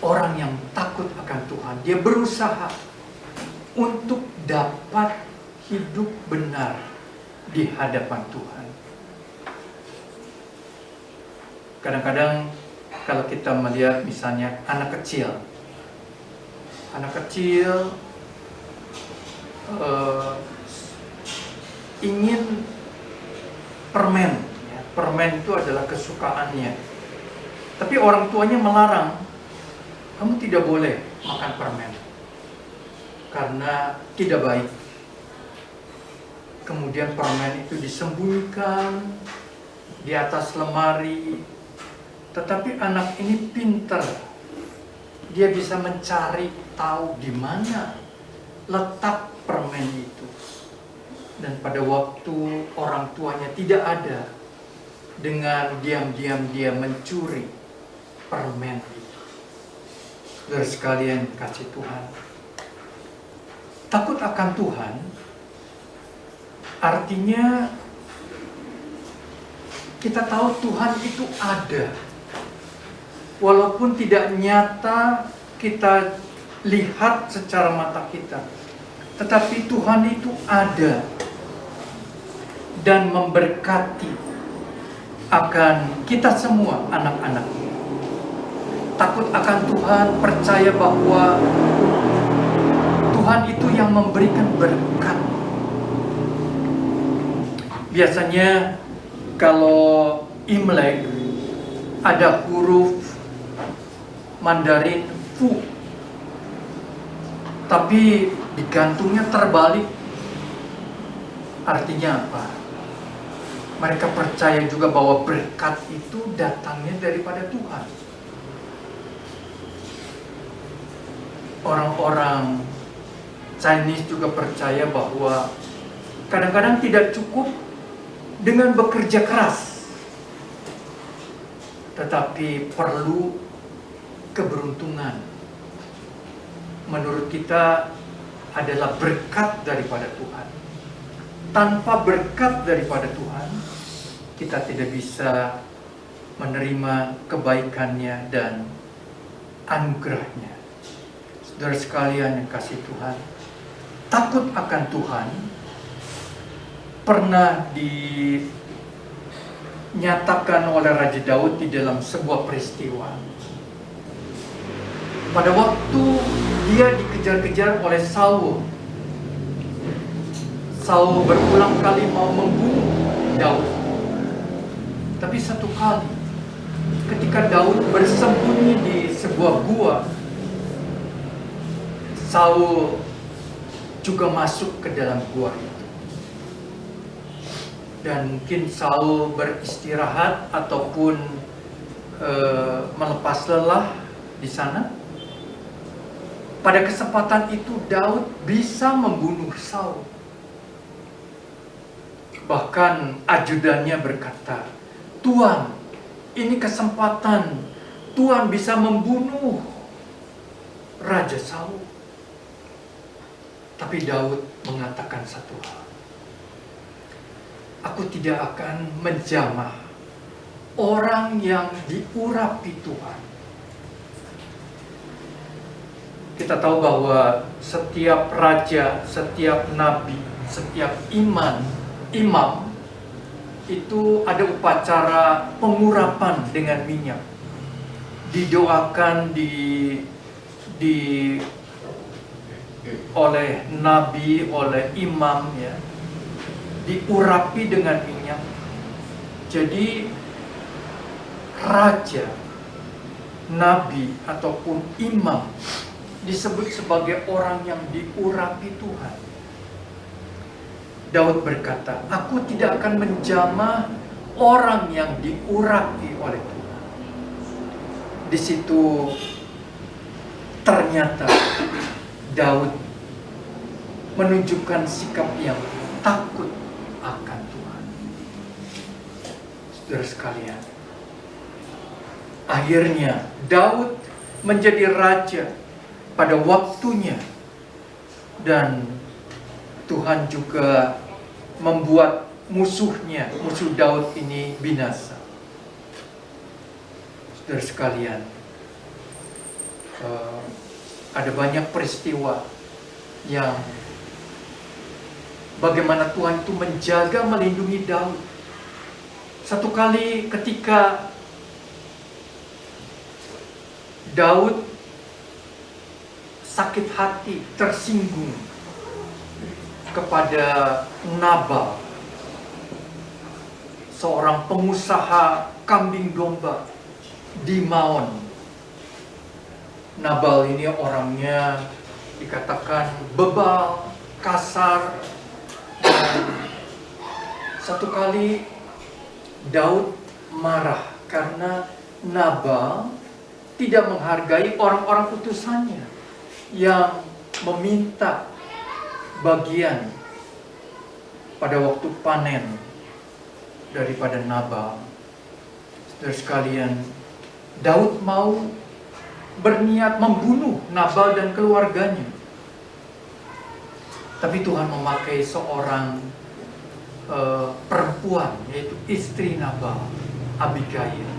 orang yang takut akan Tuhan, dia berusaha untuk dapat hidup benar di hadapan Tuhan. Kadang-kadang kalau kita melihat misalnya anak kecil ingin permen, ya. Permen itu adalah kesukaannya. Tapi orang tuanya melarang, kamu tidak boleh makan permen karena tidak baik. Kemudian permen itu disembunyikan di atas lemari. Tetapi anak ini pintar, dia bisa mencari tahu di mana letak permen itu. Dan pada waktu orang tuanya tidak ada, dengan diam-diam dia mencuri permen itu. Saudara sekalian kasih Tuhan, takut akan Tuhan artinya kita tahu Tuhan itu ada walaupun tidak nyata kita lihat secara mata kita, tetapi Tuhan itu ada dan memberkati akan kita semua anak-anaknya. Takut akan Tuhan, percaya bahwa Tuhan itu yang memberikan berkat. Biasanya kalau Imlek ada huruf Mandarin Fu, tapi digantungnya terbalik. Artinya apa? Mereka percaya juga bahwa berkat itu datangnya daripada Tuhan. Orang-orang Chinese juga percaya bahwa kadang-kadang tidak cukup dengan bekerja keras, tetapi perlu keberuntungan. Menurut kita adalah berkat daripada Tuhan. Tanpa berkat daripada Tuhan, kita tidak bisa menerima kebaikannya dan anugerahnya. Saudara sekalian yang kasih Tuhan, takut akan Tuhan pernah dinyatakan oleh Raja Daud di dalam sebuah peristiwa. Pada waktu dia dikejar-kejar oleh Saul, Saul berulang kali mau membunuh Daud. Tapi satu kali, ketika Daud bersembunyi di sebuah gua, Saul juga masuk ke dalam gua itu. Dan mungkin Saul beristirahat ataupun melepas lelah di sana. Pada kesempatan itu Daud bisa membunuh Saul. Bahkan ajudannya berkata, "Tuan, ini kesempatan Tuan bisa membunuh Raja Saul." Tapi Daud mengatakan satu hal, "Aku tidak akan menjamah orang yang diurapi Tuhan." Kita tahu bahwa setiap raja, setiap nabi, setiap imam itu ada upacara pengurapan dengan minyak. Didoakan oleh nabi, oleh imam, ya, diurapi dengan minyak. Jadi raja, nabi ataupun imam disebut sebagai orang yang diurapi Tuhan. Daud berkata, "Aku tidak akan menjamah orang yang diurapi oleh Tuhan." Di situ ternyata Daud menunjukkan sikap yang takut akan Tuhan. Saudara sekalian, akhirnya Daud menjadi raja pada waktunya, dan Tuhan juga membuat musuhnya, musuh Daud ini binasa. Saudara sekalian, ada banyak peristiwa yang bagaimana Tuhan itu menjaga, melindungi Daud. Satu kali ketika Daud sakit hati, tersinggung kepada Nabal, seorang pengusaha kambing domba di Maon. Nabal ini orangnya dikatakan bebal, kasar, dan satu kali Daud marah karena Nabal tidak menghargai orang-orang utusannya yang meminta bagian pada waktu panen daripada Nabal. Saudara sekalian, Daud mau berniat membunuh Nabal dan keluarganya. Tapi Tuhan memakai seorang perempuan, yaitu istri Nabal, Abigail,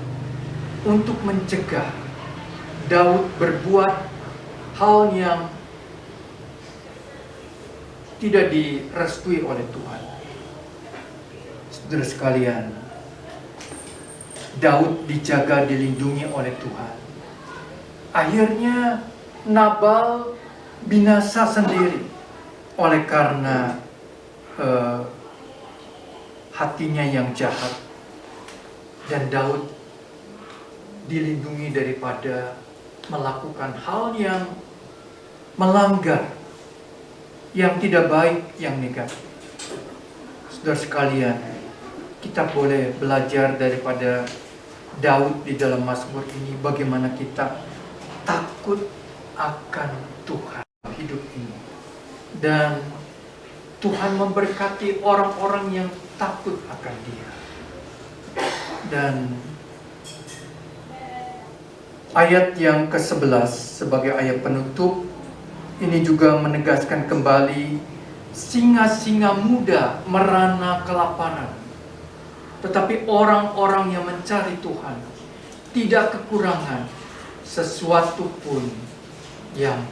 untuk mencegah Daud berbuat hal yang tidak direstui oleh Tuhan. Saudara sekalian, Daud dijaga, dilindungi oleh Tuhan. Akhirnya Nabal binasa sendiri oleh karena hatinya yang jahat. Dan Daud dilindungi daripada melakukan hal yang melanggar, yang tidak baik, yang negatif. Saudara sekalian, kita boleh belajar daripada Daud di dalam Mazmur ini, bagaimana kita takut akan Tuhan hidup ini. Dan Tuhan memberkati orang-orang yang takut akan Dia. Dan ayat yang ke-11 sebagai ayat penutup ini juga menegaskan kembali, singa-singa muda merana kelaparan, tetapi orang-orang yang mencari Tuhan tidak kekurangan sesuatu pun yang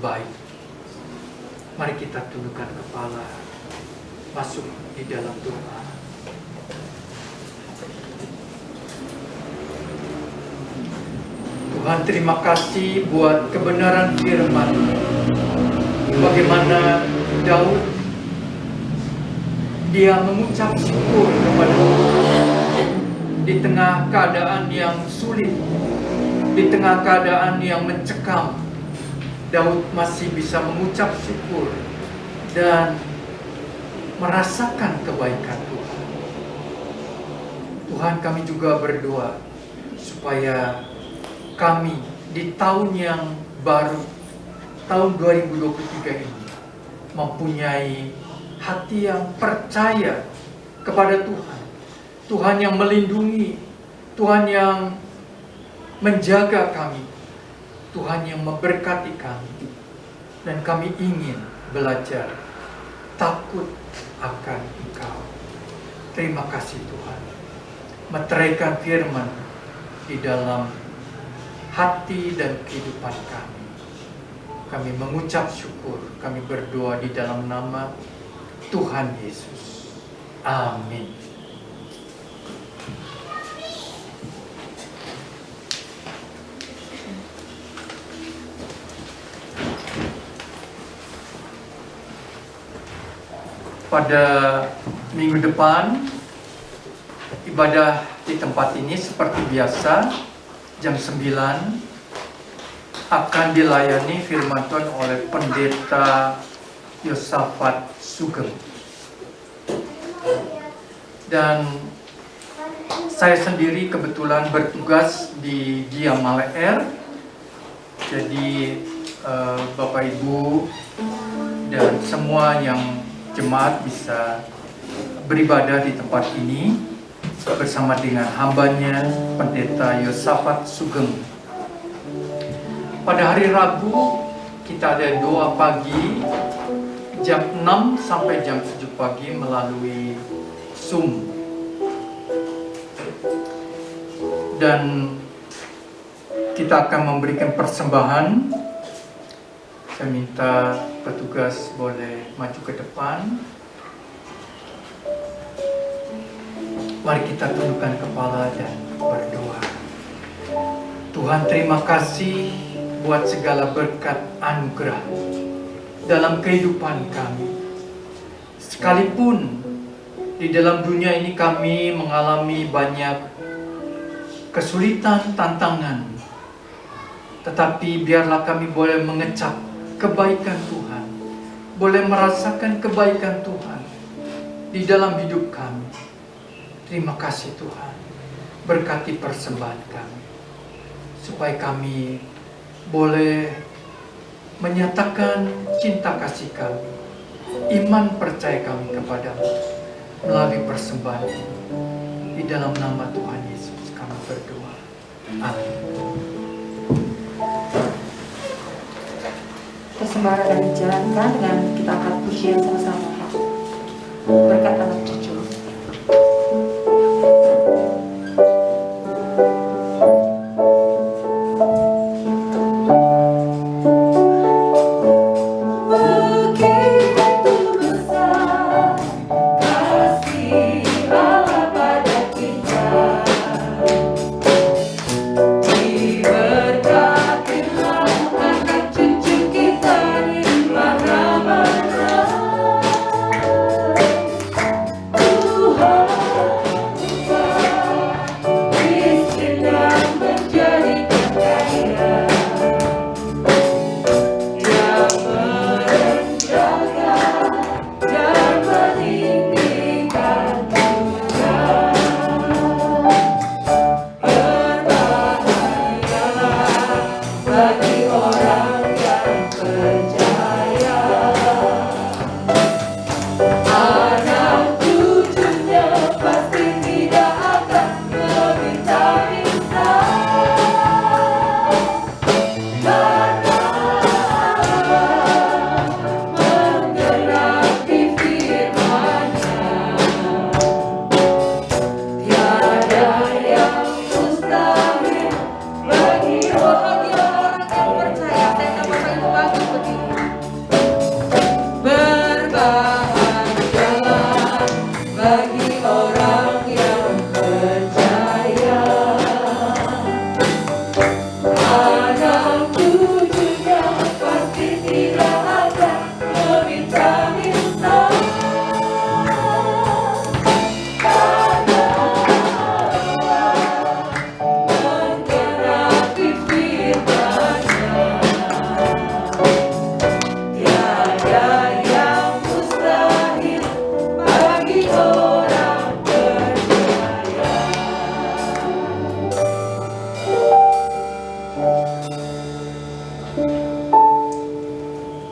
baik. Mari kita tundukkan kepala, masuk di dalam doa. Tuhan, terima kasih buat kebenaran firman. Bagaimana Daud, dia mengucap syukur kepada Tuhan di tengah keadaan yang sulit, di tengah keadaan yang mencekam. Daud masih bisa mengucap syukur dan merasakan kebaikan Tuhan. Tuhan, kami juga berdoa supaya kami di tahun yang baru, tahun 2023 ini, mempunyai hati yang percaya kepada Tuhan. Tuhan yang melindungi, Tuhan yang menjaga kami, Tuhan yang memberkati kami. Dan kami ingin belajar takut akan Engkau. Terima kasih Tuhan. Meteraikan firman di dalam hati dan kehidupan kami. Kami mengucap syukur, kami berdoa di dalam nama Tuhan Yesus. Amin. Pada minggu depan, ibadah di tempat ini seperti biasa, jam 9 akan dilayani firman Tuhan oleh Pendeta Yosafat Sugeng. Dan saya sendiri kebetulan bertugas di Gia Male Air. Jadi Bapak Ibu dan semua yang jemaat bisa beribadah di tempat ini bersama dengan hambanya Pendeta Yosafat Sugeng. Pada hari Rabu kita ada doa pagi jam 6 sampai jam 7 pagi melalui Zoom. Dan kita akan memberikan persembahan. Saya minta petugas boleh maju ke depan. Mari kita tundukkan kepala dan berdoa. Tuhan, terima kasih buat segala berkat anugerah dalam kehidupan kami. Sekalipun di dalam dunia ini kami mengalami banyak kesulitan, tantangan, tetapi biarlah kami boleh mengecap kebaikan Tuhan, boleh merasakan kebaikan Tuhan di dalam hidup kami. Terima kasih Tuhan, berkati persembahan kami, supaya kami boleh menyatakan cinta kasih kami, iman percaya kami kepadamu melalui persembahan ini. Di dalam nama Tuhan Yesus kami berdoa. Amin. Persembahan akan dijalankan dengan kita angkat pujian sama-sama. Berkat anak cucu.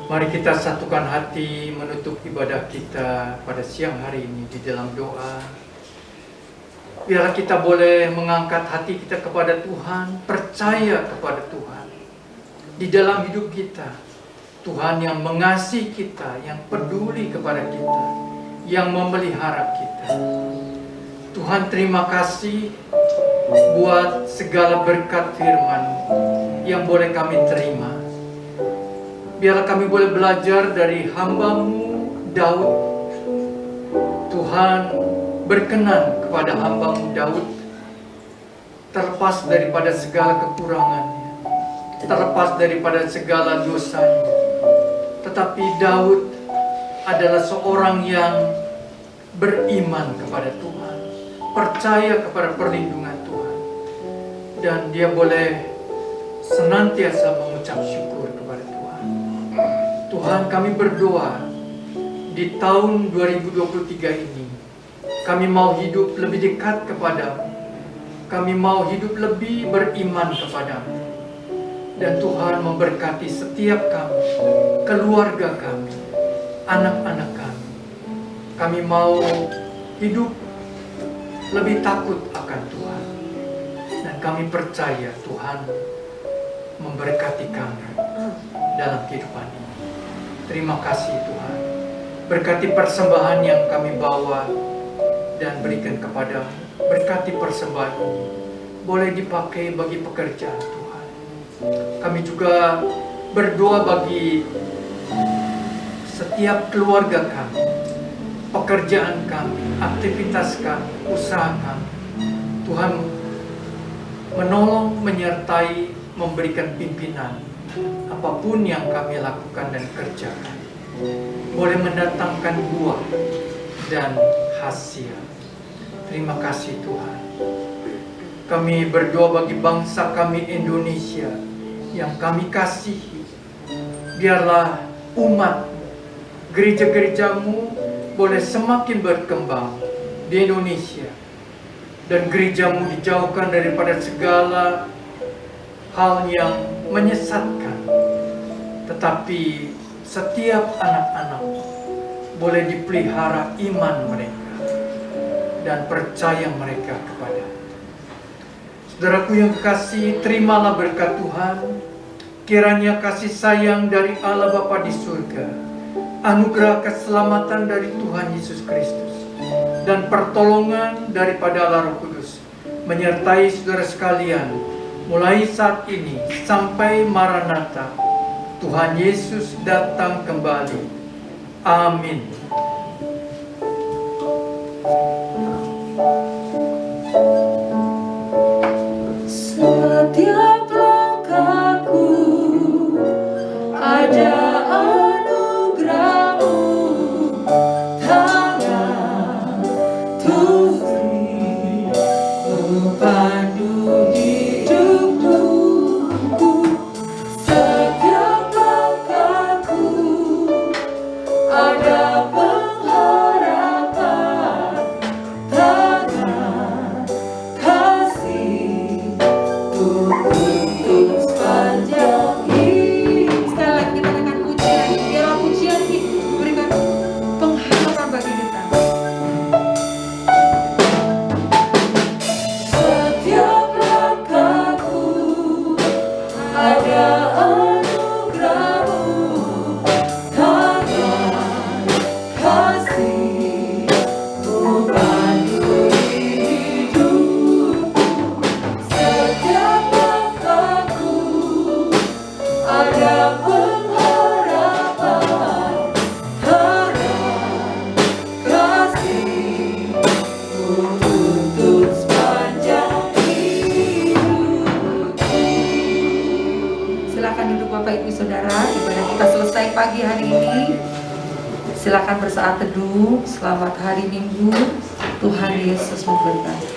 Mari kita satukan hati menutup ibadah kita pada siang hari ini di dalam doa. Biarlah kita boleh mengangkat hati kita kepada Tuhan, percaya kepada Tuhan. Di dalam hidup kita, Tuhan yang mengasihi kita, yang peduli kepada kita, yang memelihara kita. Tuhan, terima kasih buat segala berkat firman-Mu yang boleh kami terima. Biarlah kami boleh belajar dari hamba-Mu Daud. Tuhan berkenan kepada hamba-Mu Daud, terlepas daripada segala kekurangannya, terlepas daripada segala dosanya. Tetapi Daud adalah seorang yang beriman kepada Tuhan, percaya kepada perlindungan Tuhan, dan dia boleh senantiasa mengucap syukur kepada Tuhan. Tuhan, kami berdoa di tahun 2023 ini, kami mau hidup lebih dekat kepadamu. Kami mau hidup lebih beriman kepadamu. Dan Tuhan memberkati setiap kami, keluarga kami, anak-anak kami. Kami mau hidup lebih takut akan Tuhan. Dan kami percaya Tuhan memberkati kami dalam kehidupan ini. Terima kasih Tuhan. Berkati persembahan yang kami bawa dan berikan kepadamu. Berkati persembahan ini boleh dipakai bagi pekerjaan Tuhan. Kami juga berdoa bagi setiap keluarga kami, pekerjaan kami, aktivitas kami, usaha kami. Tuhan menolong, menyertai, memberikan pimpinan apapun yang kami lakukan dan kerjakan, boleh mendatangkan buah dan hasil. Terima kasih Tuhan. Kami berdoa bagi bangsa kami Indonesia yang kami kasihi. Biarlah umat, gereja-gerejamu boleh semakin berkembang di Indonesia, dan gerejamu dijauhkan daripada segala hal yang menyesatkan. Tetapi setiap anak-anak boleh dipelihara iman mereka dan percaya mereka kepada. Saudaraku yang kekasih, terimalah berkat Tuhan. Kiranya kasih sayang dari Allah Bapa di surga, anugerah keselamatan dari Tuhan Yesus Kristus, dan pertolongan daripada Allah Roh Kudus menyertai saudara sekalian mulai saat ini sampai Maranatha, Tuhan Yesus datang kembali. Amin. Setiap langkahku ada anugerah-Mu, tangan Tuhan memandu hidupku. Setiap langkahku ada pengharapan, tangan kasih untuk sepanjang hidup. Sekali lagi kita dengan pujian, biarlah pujian ini memberikan pengharapan bagi kita. Setiap langkahku ada anugerah-Mu, tangan kasih memandu hidupku. Setiap langkahku ada pengharapan, tangan kasih untuk sepanjang hidupku. Silakan duduk Bapak Ibu Saudara, ibadah kita selesai pagi hari ini. Silakan bersaat teduh. Selamat hari Minggu. Tuhan Yesus memberkati.